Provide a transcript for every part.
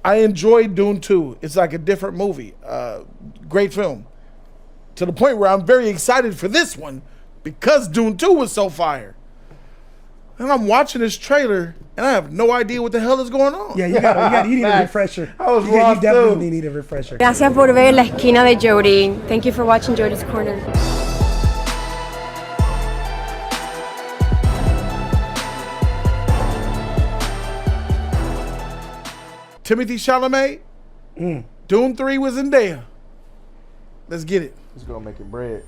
I enjoyed Dune 2. It's like a different movie. Great film. To the point where I'm very excited for this one because Dune 2 was so fire. And I'm watching this trailer and I have no idea what the hell is going on. Yeah, you need a refresher. I was you lost definitely need a refresher. Gracias por ver La Esquina de Jody. Thank you for watching Jody's Corner. Timothy Chalamet, Dune 3 was in there. Let's get it. It's gonna make it bread.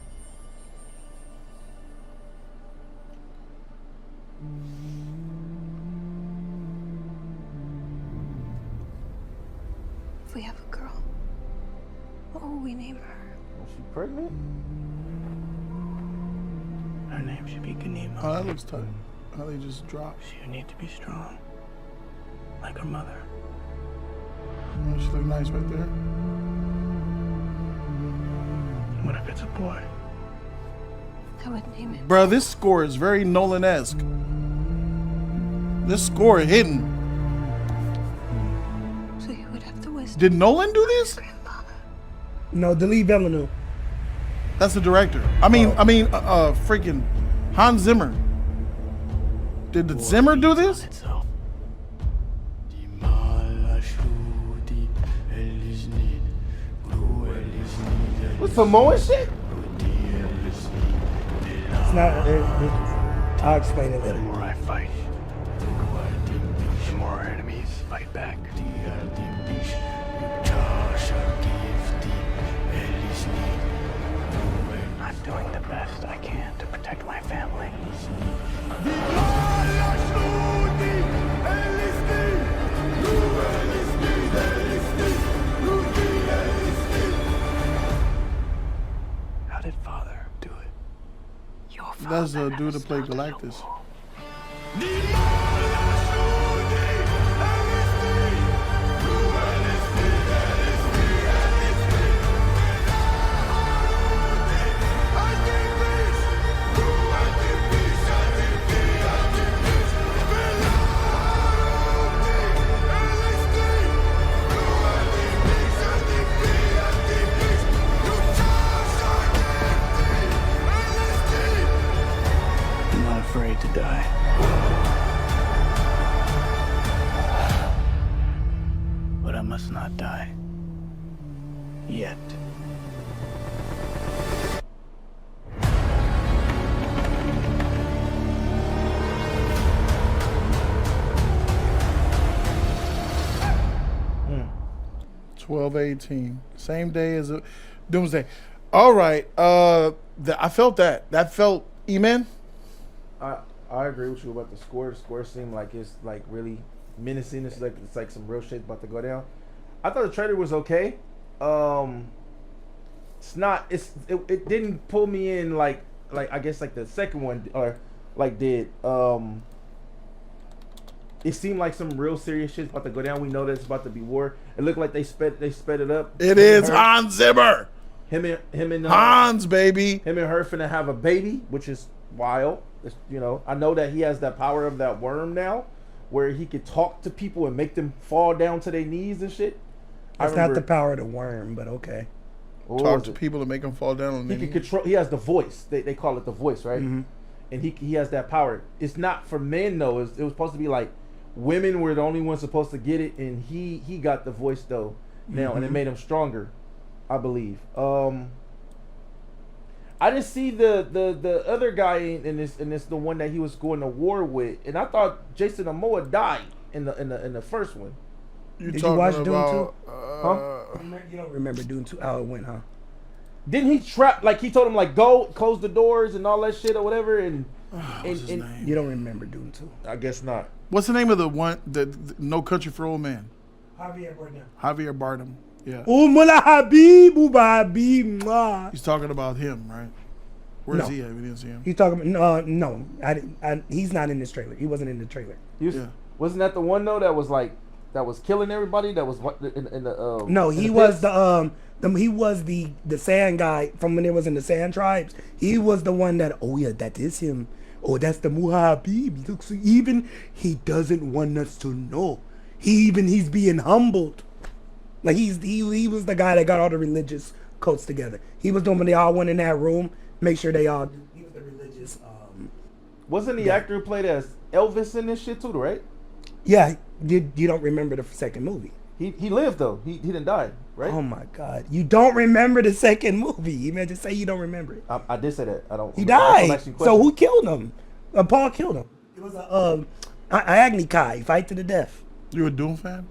If we have a girl, what will we name her? Is she pregnant? Her name should be Ganima. Oh, that looks tight. How they just dropped. She would need to be strong, like her mother. Oh, she look nice right there. What if it's a boy? I would name it. Bro, this score is very Nolan-esque. This score hidden. So you would have the wisdom. Did Nolan do this? Grandfather. No, Denis Villeneuve. That's the director. Freaking Hans Zimmer. Did the Zimmer do this? What's Samoan shit? It's not. I'll explain it The later. more I fight, the more our enemies fight back. I'm doing the best I can to protect my family. How did Father do it? Your father. That's the dude that played Galactus. I'm not afraid to die. But I must not die. Yet. Hmm. 12/18. Same day as a Doomsday. All right. I felt that. That felt E-Man. I agree with you about the score. The score seemed like it's like really menacing. It's like some real shit about to go down. I thought the trailer was okay. It's not. It didn't pull me in like I guess like the second one or like did. It seemed like some real serious shit's about to go down. We know that it's about to be war. It looked like they sped it up. It is Hans Zimmer. Him and Hans, baby. Him and her finna have a baby, which is wild. It's, I know that he has that power of that worm now, where he could talk to people and make them fall down to their knees and shit. That's not the power of the worm, but okay. Talk to people to make them fall down on their He knees. can control. He has the voice. They call it the voice, right? Mm-hmm. And he has that power. It's not for men though. It was supposed to be like women were the only ones supposed to get it, and he got the voice though now, and it made him stronger, I believe. I didn't see the other guy in this the one that he was going to war with, and I thought Jason Momoa died in the first one. Did you watch Dune 2? Huh? You don't remember Dune 2 how it went, huh? Didn't he trap, like he told him like go close the doors and all that shit or whatever, and What's his name? You don't remember Dune 2. I guess not. What's the name of the one? The No Country for Old Men. Javier Bardem. Javier Bardem. Yeah. Mula Habib, Habib. He's talking about him, right? Where's No. he at? We didn't see him. He's talking about, no, he's not in this trailer. He wasn't in the trailer. Wasn't that the one though that was killing everybody? That was in the No, in he the was pits? he was the sand guy from when it was in the sand tribes. He was the one that, oh yeah, that is him. Oh, that's the Muhabib. Look, so even he doesn't want us to know. He's being humbled. Like he was the guy that got all the religious cults together. He was doing when they all went in that room, make sure they all. He was the religious. Wasn't the actor who played as Elvis in this shit too, right? Yeah, you don't remember the second movie? He lived though. He didn't die, right? Oh my God, you don't remember the second movie? You meant to say you don't remember it? I did say that. I don't. He I'm died. asking So questions. who killed him? Paul killed him. It was a Agni Kai fight to the death. You a Dune fan?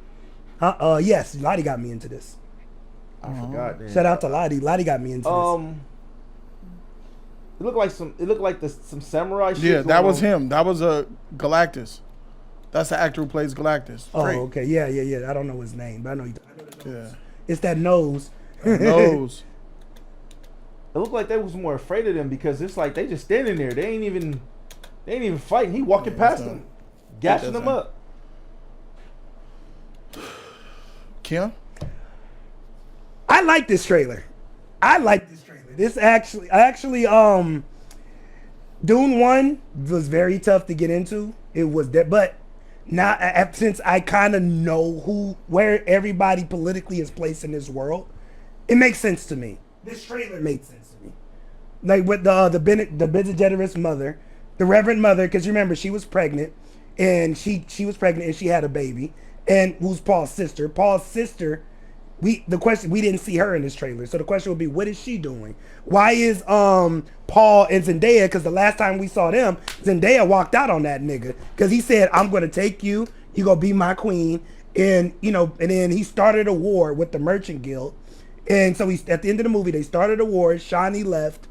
Yes, Lottie got me into this. I forgot. Man. Shout out to Lottie. Lottie got me into this. It looked like some samurai shit. Yeah, that going was on. him. That was Galactus. That's the actor who plays Galactus. Oh, Great. okay. Yeah. I don't know his name, but I know the nose. Yeah. It's that nose. Nose. It looked like they was more afraid of them because it's like they just standing there. They ain't even fighting. He walking past them, gashing them up. Kim? I like this trailer. This actually, Dune 1 was very tough to get into. It was that, but now since I kind of know where everybody politically is placed in this world, it makes sense to me. This trailer makes sense to me. Like with the Bene Gesserit's mother, the Reverend Mother, because remember she was pregnant, and she was pregnant and she had a baby, and who's Paul's sister? Paul's sister. We didn't see her in this trailer, so the question would be, what is she doing? Why is Paul and Zendaya? Because the last time we saw them, Zendaya walked out on that nigga because he said, "I'm gonna take you. You gonna be my queen." And and then he started a war with the Merchant Guild, and so he's at the end of the movie they started a war. Shani left.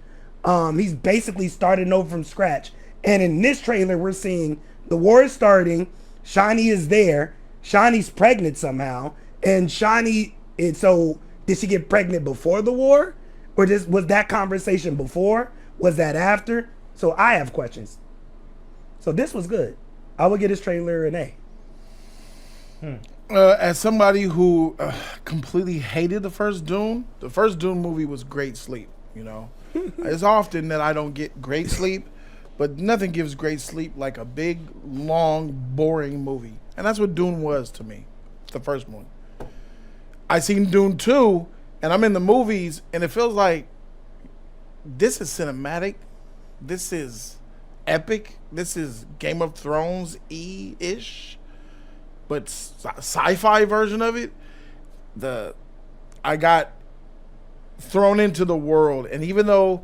He's basically starting over from scratch. And in this trailer, we're seeing the war is starting. Shani is there. Shani's pregnant somehow, and Shani. And so, did she get pregnant before the war? Or was that conversation before? Was that after? So I have questions. So this was good. I would give this trailer an A. As somebody who completely hated the first Dune movie was great sleep, It's often that I don't get great sleep, but nothing gives great sleep like a big, long, boring movie. And that's what Dune was to me, the first one. I seen Dune 2, and I'm in the movies, and it feels like this is cinematic. This is epic. This is Game of Thrones-ish, but sci-fi version of it. I got thrown into the world, and even though,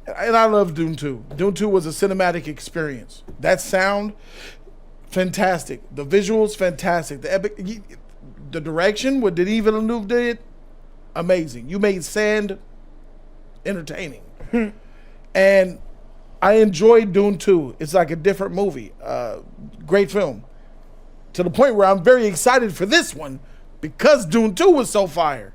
and I love Dune 2. Dune 2 was a cinematic experience. That sound, fantastic. The visuals, fantastic. The epic. The direction, what Denis Villeneuve did, amazing. You made sand entertaining. And I enjoyed Dune 2. It's like a different movie. Great film. To the point where I'm very excited for this one because Dune 2 was so fire.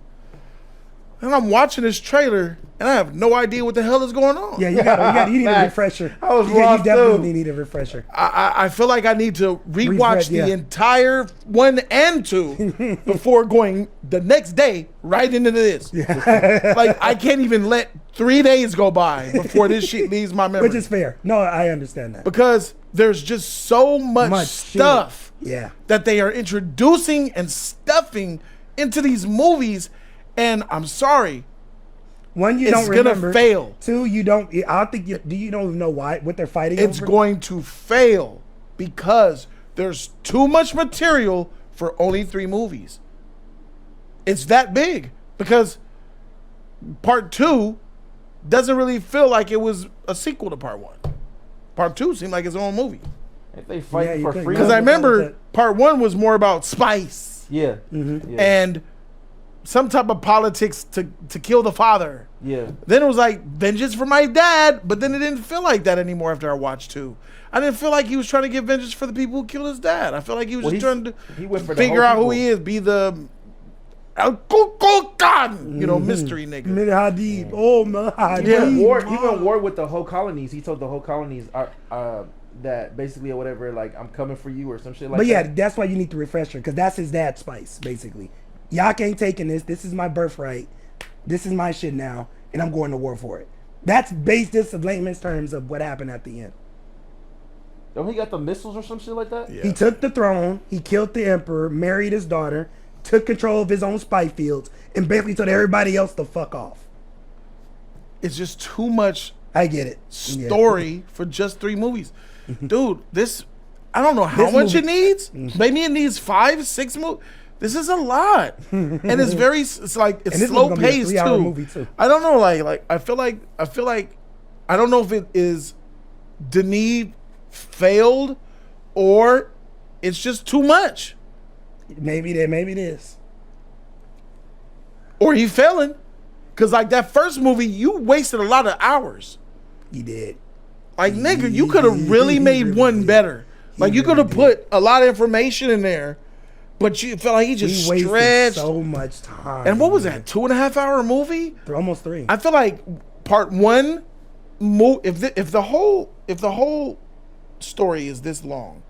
And I'm watching this trailer and I have no idea what the hell is going on. Yeah, you need a refresher. I was you lost definitely too. need a refresher. I feel like I need to rewatch yeah. the entire 1 and 2 before going the next day right into this. Like I can't even let 3 days go by before this shit leaves my memory. Which is fair. No, I understand that. Because there's just so much stuff that they are introducing and stuffing into these movies, and I'm sorry. One, you it's don't remember. It's gonna fail. Two, you don't. I don't think you don't know why what they're fighting. It's over? going to fail because there's too much material for only 3 movies. It's that big because part 2 doesn't really feel like it was a sequel to part 1. Part 2 seemed like its own movie. If they fighting for freedom, because I remember part 1 was more about spice. Yeah. And some type of politics to kill the father. Yeah. Then it was like vengeance for my dad, but then it didn't feel like that anymore after I watched 2. I didn't feel like he was trying to get vengeance for the people who killed his dad. I felt like he was just trying to figure out who he is, be the mystery nigga. Hadid. Oh my Hadid. He went war with the whole colonies. He told the whole colonies that basically or whatever, like I'm coming for you or some shit like that. But yeah, that's why you need the refresher because that's his dad's spice basically. Y'all ain't taking this. This is my birthright. This is my shit now, and I'm going to war for it. That's based this in layman's terms of what happened at the end. Don't he got the missiles or some shit like that? Yeah. He took the throne. He killed the emperor, married his daughter, took control of his own spy fields, and basically told everybody else to fuck off. It's just too much I get it. story for just 3 movies. Dude, this, I don't know how This much movie- it needs. Maybe it needs 5, 6 movies. This is a lot. And it's very, it's like, it's And this slow one's gonna be a paced 3-hour too. movie, too. I don't know, like, I feel like, I don't know if it is Denis failed or it's just too much. Maybe it is. Or he failing. Cause like that first movie, you wasted a lot of hours. He did. Like nigga, you could have really made really one did. better. Like you could really have put a lot of information in there, but you felt like he just He wasted stretched. so much time. And what was that? 2.5 hour movie? Almost 3. I feel like part 1, if the whole story is this long,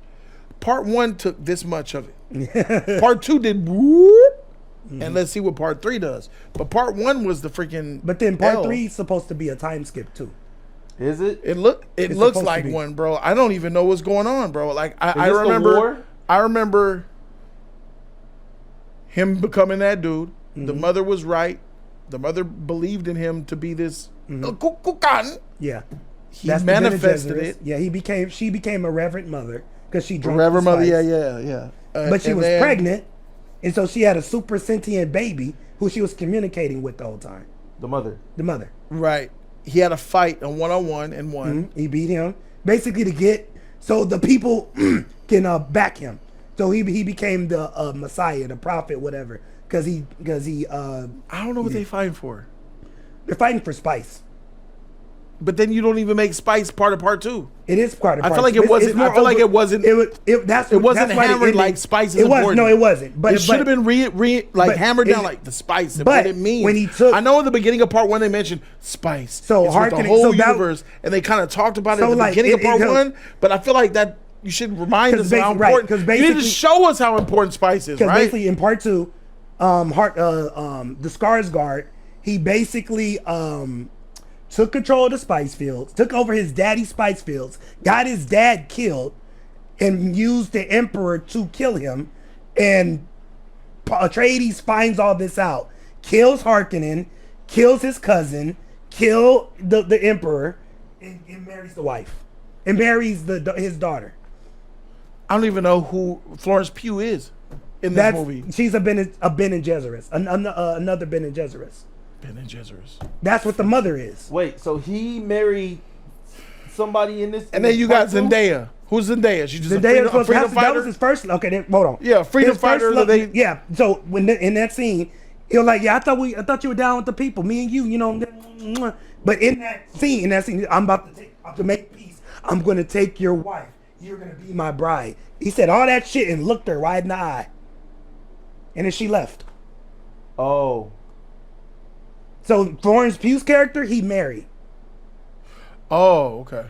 part 1 took this much of it. Part 2 did whoop, and let's see what part 3 does. But part 1 was the freaking. But then part L. 3 is supposed to be a time skip too. Is it? It looks supposed to like be. one, bro. I don't even know what's going on, bro. Like I this the remember, war? I remember him becoming that dude. The Mm-hmm. mother was right. The mother believed in him to be this Mm-hmm. kukan. Yeah. He the Bene manifested Gesserit. it. Yeah, she became a reverend mother because she drank Reverend the mother, spice. yeah. But she and was then- pregnant, and so she had a super sentient baby who she was communicating with the whole time. The mother. The mother. Right. He had a fight, a 1-on-1 and won. He beat him basically to get so the people can back him. So he became the Messiah, the prophet, whatever. Because he I don't know what they fighting for. they're fighting for spice. But then you don't even make Spice part of part 2. It is part of. I part feel like two. it wasn't- more I feel like it wasn't- It wasn't wasn't hammered like spice is It was important. no, it wasn't. But It should have been but hammered down it- like the spice and but what it means. when he took- I know in the beginning of part 1 they mentioned spice. So it's with the hearkening- whole so that- universe, and they kind of talked about it So at the like, beginning of it part goes- 1. But I feel like that you should remind us 'Cause of how basi- right, important. 'cause You need to basically- show us how important spice is, Because right? basically in part 2, the Skarsgård, he basically took control of the spice fields, took over his daddy's spice fields, got his dad killed, and used the emperor to kill him. And Atreides finds all this out, kills Harkonnen, kills his cousin, kill the emperor, and marries the wife, and marries his daughter. I don't even know who Florence Pugh is in this movie. She's a Bene Gesserit, another Bene Gesserit. Bene Gesserit. That's what the mother is. Wait, so he married somebody in this? And then you got Zendaya. Who's Zendaya? She's just Zendaya a freedom that fighter. was his first. Okay, then, hold on. Yeah, freedom His first fighter love- that they- Yeah. So when in that scene, he was like, "Yeah, I thought you were down with the people, me and you, you know." But in that scene, I'm about to make peace. I'm gonna take your wife. You're gonna be my bride. He said all that shit and looked her right in the eye, and then she left. Oh, So Florence Pugh's character, he married. Oh, okay.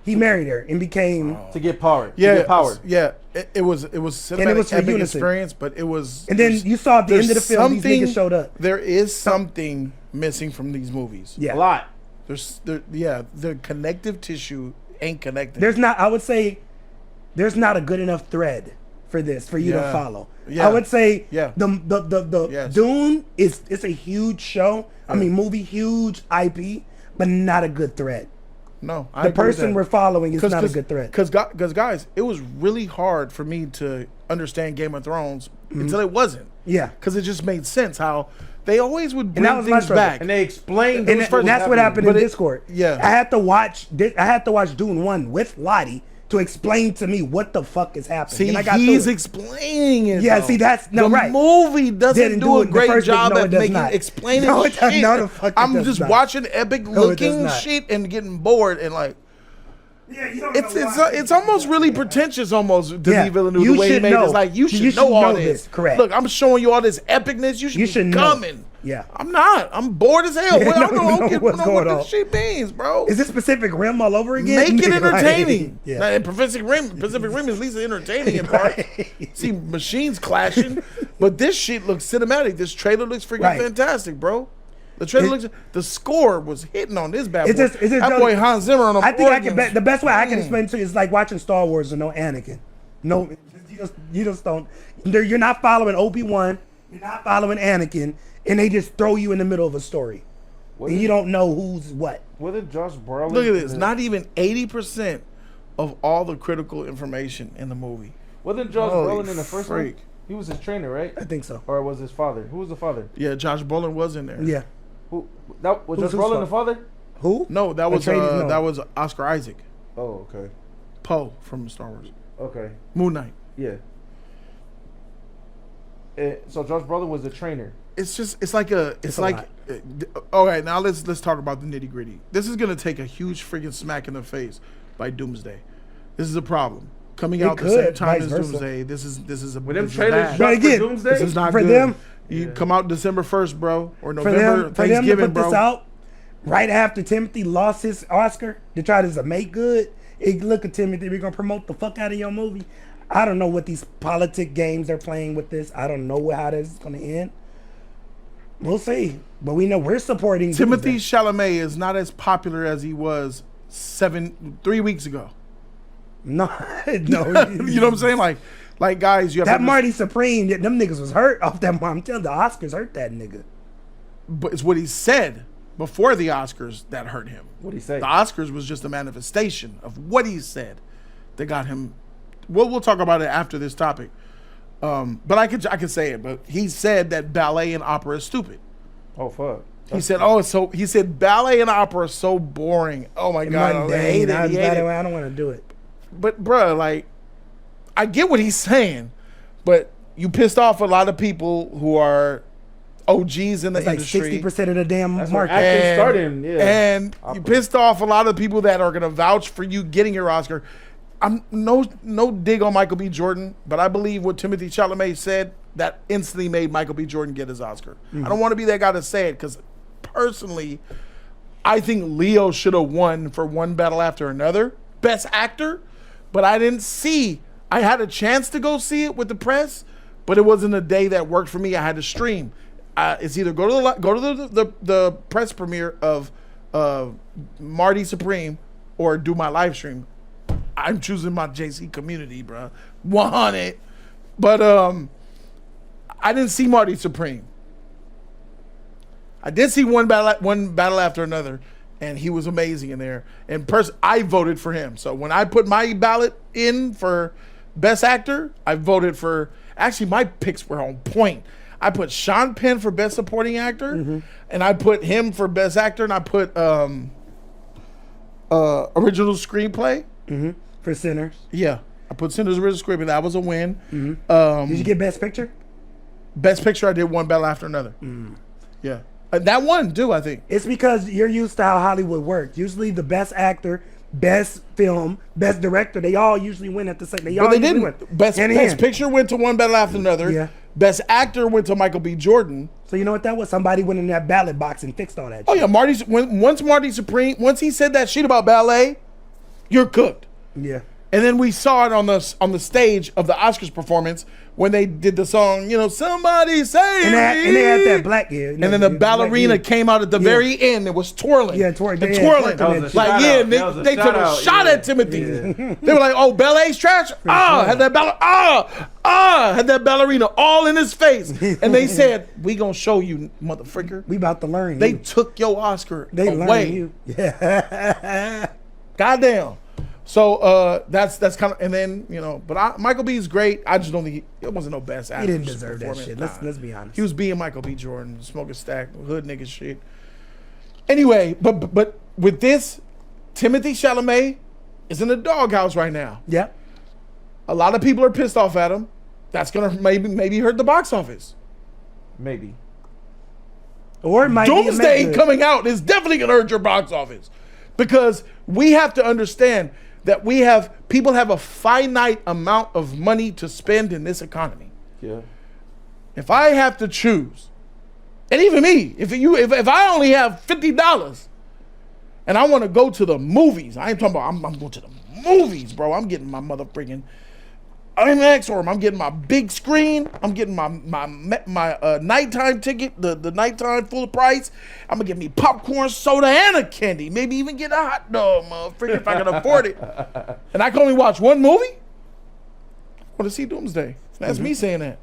He married her and became. to get power. Yeah, to get power. Yeah, it was cinematic And it was for epic unison. experience, but it was. And then you saw at the end of the there's film, these niggas showed up. There is something missing from these movies. Yeah. A lot. The connective tissue ain't connected. There's not. I would say there's not a good enough thread for this for you to Yeah. follow. Yeah. I would say Yeah. the Yes. Dune it's a huge show. I mean movie, huge IP, but not a good thread. No, I The agree with person that. we're following is not a good thread. Because guys, it was really hard for me to understand Game of Thrones Mm-hmm. until it wasn't. Yeah. Because it just made sense how they always would And bring that was my things struggle. back. And they explained. And who's that's what happened in But it- Discord. yeah. I had to watch Dune 1 with Lottie to explain to me what the fuck is happening. See, and I got he's through it. explaining it. Yeah, though. see, that's- no, the right. movie doesn't Didn't do do a it the great first job no, it at does making not. explaining No, it does- shit. no, the fuck it I'm does just not. watching epic No, it does looking not. shit and getting bored and like. Yeah, you don't It's know it's why. it's almost really pretentious, almost Denis Yeah, Villeneuve, you the way he should made it. know. It's like you You should know should all know this. this, correct. Look, I'm showing you all this epicness. You should, You be should know. coming. Yeah. I'm not. I'm bored as hell. Yeah, Well, I no, don't no, know, what's what going this on. shit means, bro. Is this Pacific Rim all over again? Make it Like, entertaining. yeah. Now, in Pacific Rim is at least entertaining in part. See machines clashing, but this shit looks cinematic. This trailer looks freaking Right. fantastic, bro. The trailer looks. The score was hitting on this bad boy. It's just that boy Hans Zimmer on. I think I can. organs. The best way I can explain it to you is like watching Star Wars and no Anakin. No, you just don't. You're not following Obi-Wan. You're not following Anakin, and they just throw you in the middle of a story, and you don't know who's what. Wasn't Josh Brolin? Look at this. Not even 80% of all the critical information in the movie. Wasn't Josh Holy Brolin in the first freak. one? He was his trainer, right? I think so. Or was his father? Who was the father? Yeah, Josh Brolin was in there. Yeah. Who? That was Who's Josh his Brolin the father? Who? No, that was no. that was Oscar Isaac. Oh, okay. Poe from Star Wars. Okay. Moon Knight. Yeah. So Josh Brolin was the trainer. It's like okay, now let's talk about the nitty gritty. This is gonna take a huge freaking smack in the face by Doomsday. This is a problem. Coming out the same time as Doomsday. This is a When them this is trailers bad. dropped for again, Doomsday, This is not For good. them- You come out December 1st, bro, or For November them to Thanksgiving, put bro. this out right after Timothy lost his Oscar to try to make good. Hey, look at Timothy, we're gonna promote the fuck out of your movie. I don't know what these politic games they're playing with this. I don't know how this is gonna end. We'll see, but we know we're supporting Timothy Doomsday. Chalamet is not as popular as he was 3 weeks ago. No, no, You know what I'm saying? Like guys, you have that to Marty Supreme, them niggas was hurt off that. I'm telling you, the Oscars hurt that nigga. But it's what he said before the Oscars that hurt him. what'd he say? The Oscars was just a manifestation of what he said that got him. We'll talk about it after this topic. But I could say it. But he said that ballet and opera is stupid. Oh fuck. He said, he said ballet and opera is so boring. Oh my god, I hate Mundane. it. He hate it. I don't want to do it. But bruh, like, I get what he's saying, but you pissed off a lot of people who are OGs in the It's like industry. 60% of the damn That's where market. acting started. Yeah. And you Opera. pissed off a lot of people that are gonna vouch for you getting your Oscar. I'm no dig on Michael B. Jordan, but I believe what Timothy Chalamet said that instantly made Michael B. Jordan get his Oscar. I don't want to be that guy to say it because personally, I think Leo should have won for One Battle After Another, Best Actor, but I didn't see. I had a chance to go see it with the press, but it wasn't a day that worked for me. I had to stream. It's either go to the press premiere of Marty Supreme or do my live stream. I'm choosing my JC community, bro. 100. But I didn't see Marty Supreme. I did see one battle after another, and he was amazing in there. And I voted for him. So when I put my ballot in for Best Actor, I voted for. Actually, my picks were on point. I put Sean Penn for Best Supporting Actor, and I put him for Best Actor, and I put Original Screenplay. For Sinners. Yeah, I put Cinder's Original Screenplay. That was a win. Did you get Best Picture? Best Picture, I did One Battle After Another. Yeah, that won too, I think. It's because you're used to how Hollywood works. Usually the Best Actor, Best Film, Best Director, they all usually win at the same. But they didn't. Best Picture went to One Battle After Another. Yeah. Best Actor went to Michael B. Jordan. So you know what that was? Somebody went in that ballot box and fixed all that. Oh shit. yeah, once Marty Supreme, once he said that shit about ballet, you're cooked. Yeah. And then we saw it on the stage of the Oscars performance when they did the song, somebody save And me. they had that black year. And then the ballerina came out at the very end. It was twirling. Yeah, twirling. And Yeah, twirling. twirling that Like, shit. yeah, That was a they took a shout-out, shot yeah. at Timothy. They were like, oh, ballet's trash? Had that had that ballerina all in his face. And they said, we gonna show you, motherfucker. We about to learn. They you. took your Oscar They away. learned you. Yeah. Goddamn. So that's kind of, and then but Michael B is great. I just don't think it wasn't no best actor. He didn't deserve that shit. Let's be honest. He was being Michael B. Jordan, smoking stack, hood nigga shit. Anyway, but with this, Timothy Chalamet is in the doghouse right now. Yeah. A lot of people are pissed off at him. That's gonna maybe hurt the box office. Maybe. Or it might Doomsday be a coming out is definitely gonna hurt your box office because we have to understand that people have a finite amount of money to spend in this economy. Yeah. If I have to choose, and even me, if I only have $50 and I want to go to the movies, I ain't talking about I'm going to the movies, bro. I'm getting my motherfucking IMAX, or I'm getting my big screen. I'm getting my nighttime ticket, the nighttime full price. I'm gonna get me popcorn, soda, and a candy. Maybe even get a hot dog, motherfucker, if I can afford it. And I can only watch one movie. I want to see Doomsday. That's me saying that.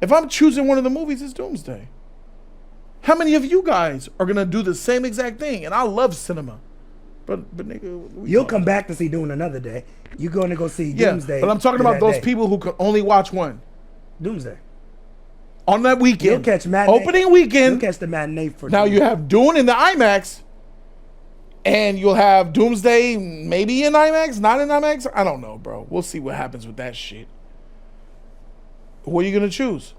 If I'm choosing one of the movies, it's Doomsday. How many of you guys are gonna do the same exact thing? And I love cinema, but nigga, You'll come back to see Dune another day. You're going to go see yeah. Doomsday. But I'm talking about those people who can only watch one Doomsday. on that weekend. You'll catch matinee. Opening weekend. You'll catch the matinee for Now Dune. you have Dune in the IMAX, and you'll have Doomsday maybe in IMAX, not in IMAX. I don't know, bro. We'll see what happens with that shit. What are you gonna choose?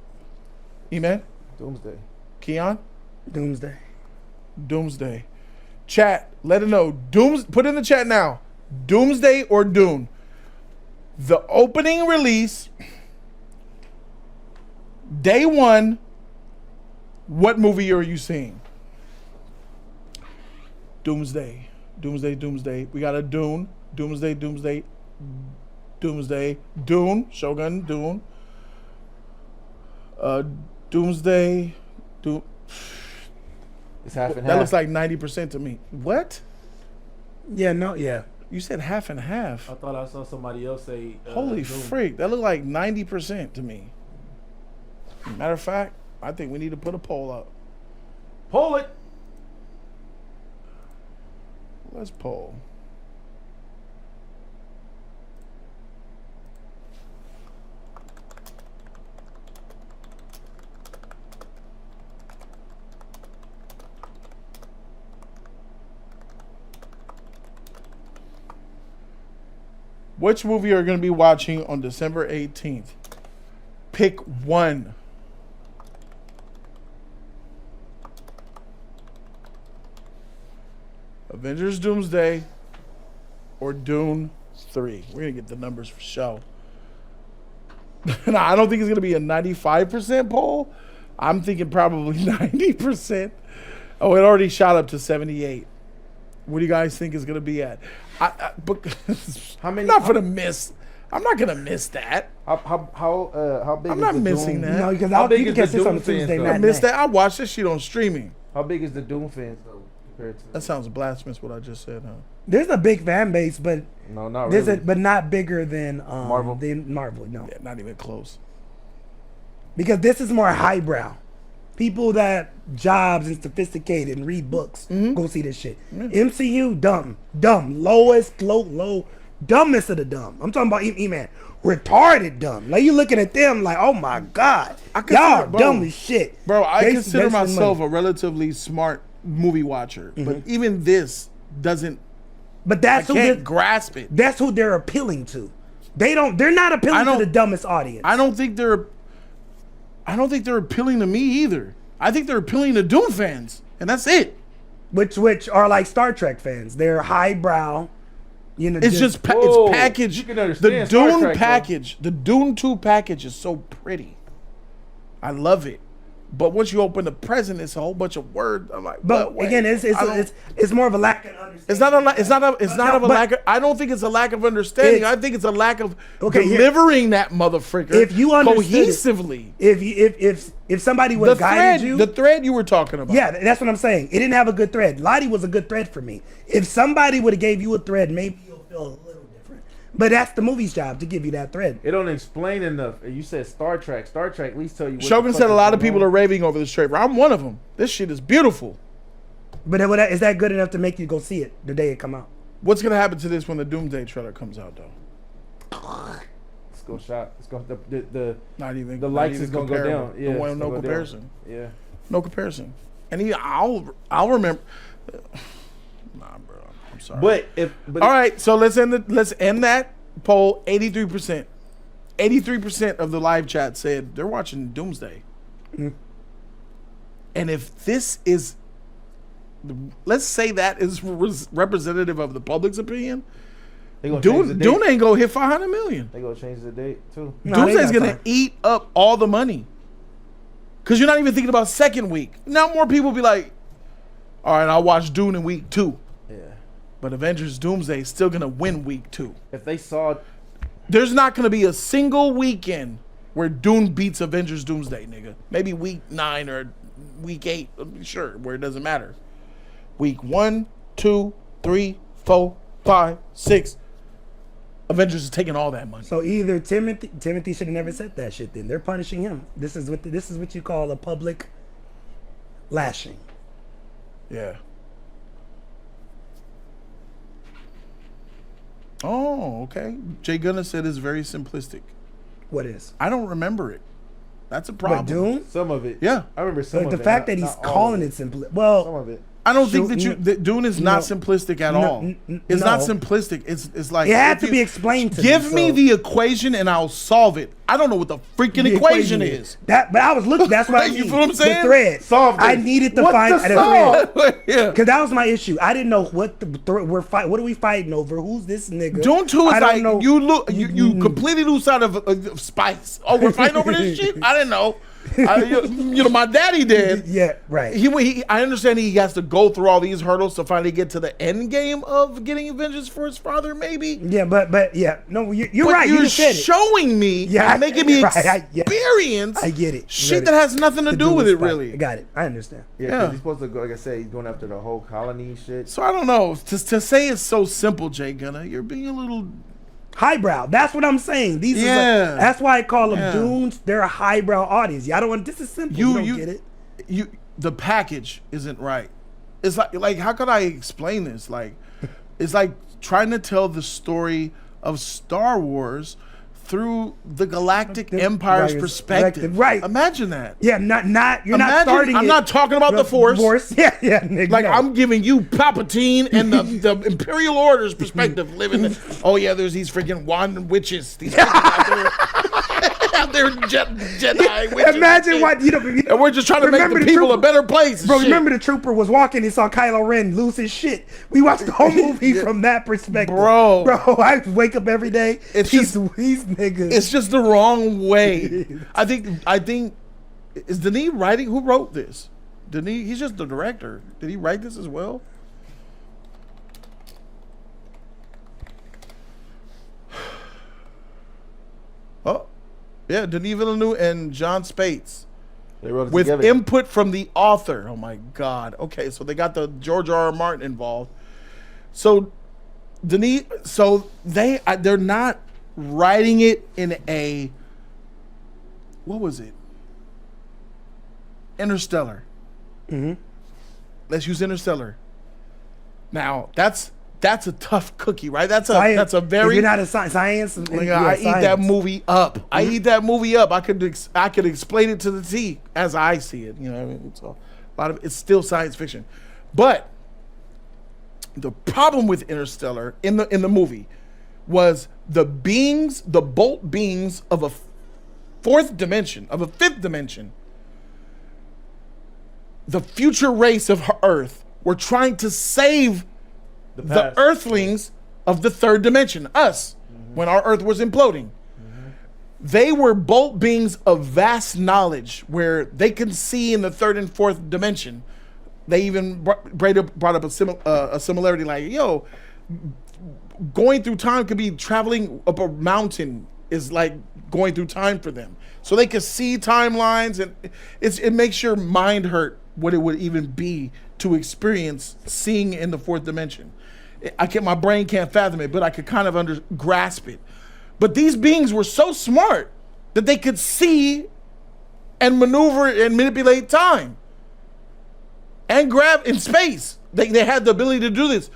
E-Man? Doomsday. Keon? Doomsday. Doomsday. Chat, let it know. Put in the chat now. Doomsday or Dune? The opening release, day one, what movie are you seeing? Doomsday. Doomsday, Doomsday. We got a Dune. Doomsday, Doomsday. Doomsday. Dune. Shogun, Dune. Doomsday. Doom. It's half and That half. looks like 90% to me. What? Yeah, no, yeah. You said half and half. I thought I saw somebody else say. Holy freak. That looked like 90% to me. Matter of fact, I think we need to put a poll up. Pull it. Let's poll. Which movie are you going to be watching on December 18th? Pick one. Avengers Doomsday or Dune 3. We're going to get the numbers for show. Now, I don't think it's going to be a 95% poll. I'm thinking probably 90%. Oh, it already shot up to 78. What do you guys think is going to be at? But How many? I'm not going to miss. I'm not going to miss that. How big? I'm is not the missing Doom, that. No, because How big you can is the catch this on Dune the Tuesday fans, though? I matinee. missed that. I watched this shit on streaming. How big is the Doom fans though compared to? That sounds blasphemous what I just said, huh? There's a big fan base, but No, not there's really. but not bigger than Marvel? Than Marvel, no. Yeah, not even close. Because this is more highbrow. People that jobs and sophisticated and read books go see this shit. MCU dumb, lowest, low, dumbest of the dumb. I'm talking about E-Man, retarded dumb. Like you looking at them like, oh my god, I consider- y'all bro, dumb as shit. Bro, I They- consider that's the myself money. a relatively smart movie watcher, but even this doesn't. But I that's who can't they're, grasp it. that's who they're appealing to. They're not appealing to don't- the dumbest audience. I don't think they're appealing to me either. I think they're appealing to Dune fans, and that's it. which are like Star Trek fans. They're highbrow. You know, It's just Whoa, it's packaged. you can understand The Star Dune Trek, though. package, the Dune 2 package is so pretty. I love it. But once you open the present, it's a whole bunch of words. I'm like, But wait, again, I don't- it's more of a lack of understanding. It's not of a but- lack of. I don't think it's a lack of understanding. It's- I think it's a lack of Okay, here- delivering that motherfucker If you understood it- cohesively. If somebody would The have guided thread, you, the thread you were talking about. yeah, that's what I'm saying. It didn't have a good thread. Lottie was a good thread for me. If somebody would have gave you a thread, maybe you'll feel a little different. But that's the movie's job to give you that thread. It don't explain enough. You said Star Trek. Star Trek at least tell you. What Shogun the said fuck a is lot of going people on. are raving over this trailer. I'm one of them. This shit is beautiful. But is that good enough to make you go see it the day it come out? What's gonna happen to this when the Doomsday trailer comes out, though? It's gonna shot. It's gonna the Not even the not likes even is gonna go comparable. down. Yeah, no, it's no gonna go down. comparison. Yeah. No comparison. And I'll remember. Nah, bro. I'm sorry. But All right, so let's end that poll. 83%. 83% of the live chat said they're watching Doomsday. And if this is, let's say that is representative of the public's opinion, they gonna change the Dune, date. Dune ain't gonna hit 500 million. They gonna change the date too. No, they Doomsday's got gonna time. eat up all the money. Cause you're not even thinking about second week. Now more people be like, all right, I'll watch Dune in week 2. Yeah. But Avengers Doomsday is still gonna win week 2. If they saw, There's not gonna be a single weekend where Dune beats Avengers Doomsday, nigga. Maybe week 9 or week 8, sure, where it doesn't matter. Week 1, 2, 3, 4, 5, 6. Avengers is taking all that money. So either Timothy should have never said that shit. Then they're punishing him. This is what you call a public lashing. Yeah. Oh, okay. Jay Gunner said it's very simplistic. What is? I don't remember it. That's a problem. What, Dune? Some of it. Yeah. I remember some But of the it. fact that he's not all calling of it simple. Well, Some of it. I don't think Shoot, that Dune is not no, simplistic at no, all. It's not no. simplistic. It's like It had if to you- be explained to Give me, me so- the equation and I'll solve it. I don't know what the freaking the equation is. That, but I was looking. That's what I You need. feel what I'm saying? The thread. Solve I this. needed to What's find the a thread. solve? Yeah. Because that was my issue. I didn't know what we're fighting. What are we fighting over? Who's this nigga? Dune 2 I is don't like know. you completely lose sight of spice. Oh, we're fighting over this shit? I didn't know. You know, my daddy did. Yeah, right. I understand he has to go through all these hurdles to finally get to the end game of getting vengeance for his father, maybe. Yeah, but yeah, no, you're But right. you're You just said it. showing me, Yeah, and making me right, yeah. experience I get it. shit that has nothing to do with it, Spike. really. I got it. I understand. Yeah, Yeah. 'cause he's supposed to go. Like I said, he's going after the whole colony shit. So I don't know. To say it's so simple, Jay Gunner, you're being a little. Highbrow. That's what I'm saying. These Yeah. are that's why I call them Yeah. Dunes. They're a highbrow audience. Yeah, I don't want. This is simple. You don't get it. The package isn't right. It's like how could I explain this? Like, it's like trying to tell the story of Star Wars through the Galactic The Empire's Empire's perspective. right. Imagine that. Yeah, not. You're not Imagine- starting. I'm it not talking about the Force. Yeah, nigga. Like no. I'm giving you Palpatine and the Imperial Order's perspective, living. Oh yeah, there's these freaking wand witches. These freaking out there Jedi witches. Imagine what you know. And we're just trying to make remember the the people a trooper- better place. and Bro, shit. remember the trooper was walking and saw Kylo Ren lose his shit. We watched the whole movie from that perspective. Bro. I wake up every day. It's these just- niggas. It's just the wrong way. I think is Denis writing? Who wrote this? Denis, he's just the director. Did he write this as well? Oh, yeah, Denis Villeneuve and John Spates They wrote it with together. input from the author. Oh my God. Okay, so they got the George R. R. Martin involved. So Denis, so they're not writing it in a, what was it? Interstellar. Mm-hmm. Let's use Interstellar. Now that's a tough cookie, right? That's Science. a If very. you're not a science. Like, I eat that movie up. I eat that movie up. I could explain it to the T as I see it. You know, what I mean, so a lot of it's still science fiction, but the problem with Interstellar in the movie was the bolt beings of a fifth dimension. The future race of Earth were trying to save the past. Earthlings of the third dimension, us, when our Earth was imploding. They were bolt beings of vast knowledge where they can see in the third and fourth dimension. They even brought up a similarity like, yo, going through time could be traveling up a mountain is like going through time for them. So they can see timelines, and it makes your mind hurt what it would even be to experience seeing in the fourth dimension. My brain can't fathom it, but I could kind of grasp it. But these beings were so smart that they could see and maneuver and manipulate time and grab in space. They had the ability to do this,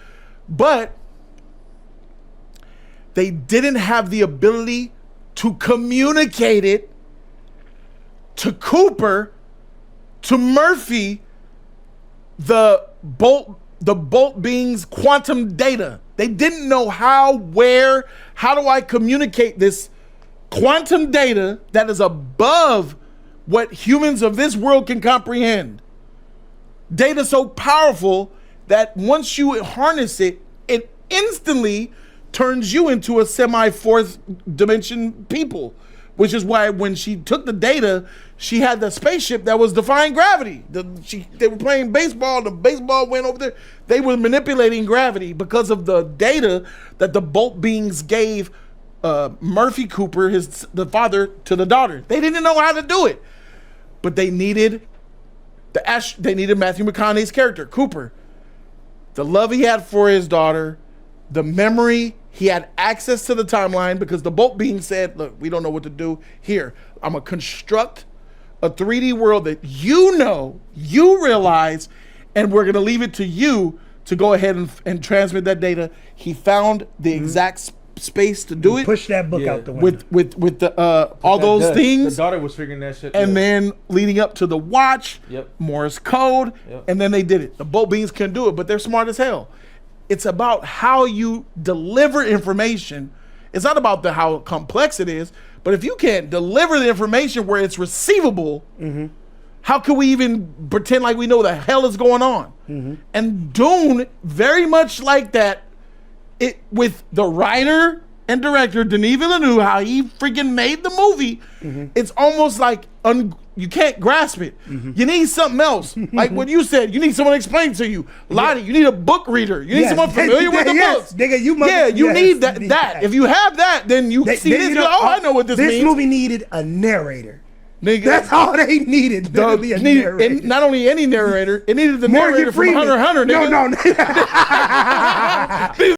but they didn't have the ability to communicate it to Cooper, to Murphy, the bolt beings quantum data. They didn't know how do I communicate this quantum data that is above what humans of this world can comprehend. Data so powerful that once you harness it, it instantly turns you into a semi-fourth dimension people, which is why when she took the data, she had the spaceship that was defying gravity. They were playing baseball, the baseball went over there. They were manipulating gravity because of the data that the bolt beings gave Murphy Cooper, the father, to the daughter. They didn't know how to do it, but they needed Matthew McConaughey's character, Cooper, the love he had for his daughter, the memory He had access to the timeline because the bolt being said, look, we don't know what to do. Here, I'm going to construct a 3D world that you realize, and we're going to leave it to you to go ahead and transmit that data. He found the exact space to do it. Push that book out the window. With the all those things. The daughter was figuring that shit. And then leading up to the watch, Morse code, and then they did it. The bolt beings couldn't do it, but they're smart as hell. It's about how you deliver information. It's not about how complex it is, but if you can't deliver the information where it's receivable, how can we even pretend like we know the hell is going on? And Dune, very much like that, it with the writer and director Denis Villeneuve, how he freaking made the movie, it's almost like you can't grasp it. You need something else. Like what you said, you need someone to explain to you. Lottie, you need a book reader. You need someone familiar with the books. Nigga, you need that. If you have that, then you see this. I know what this means. This movie needed a narrator. Nigga, that's all they needed. And not only any narrator, it needed the narrator from Hunter x Hunter. Nigga. No.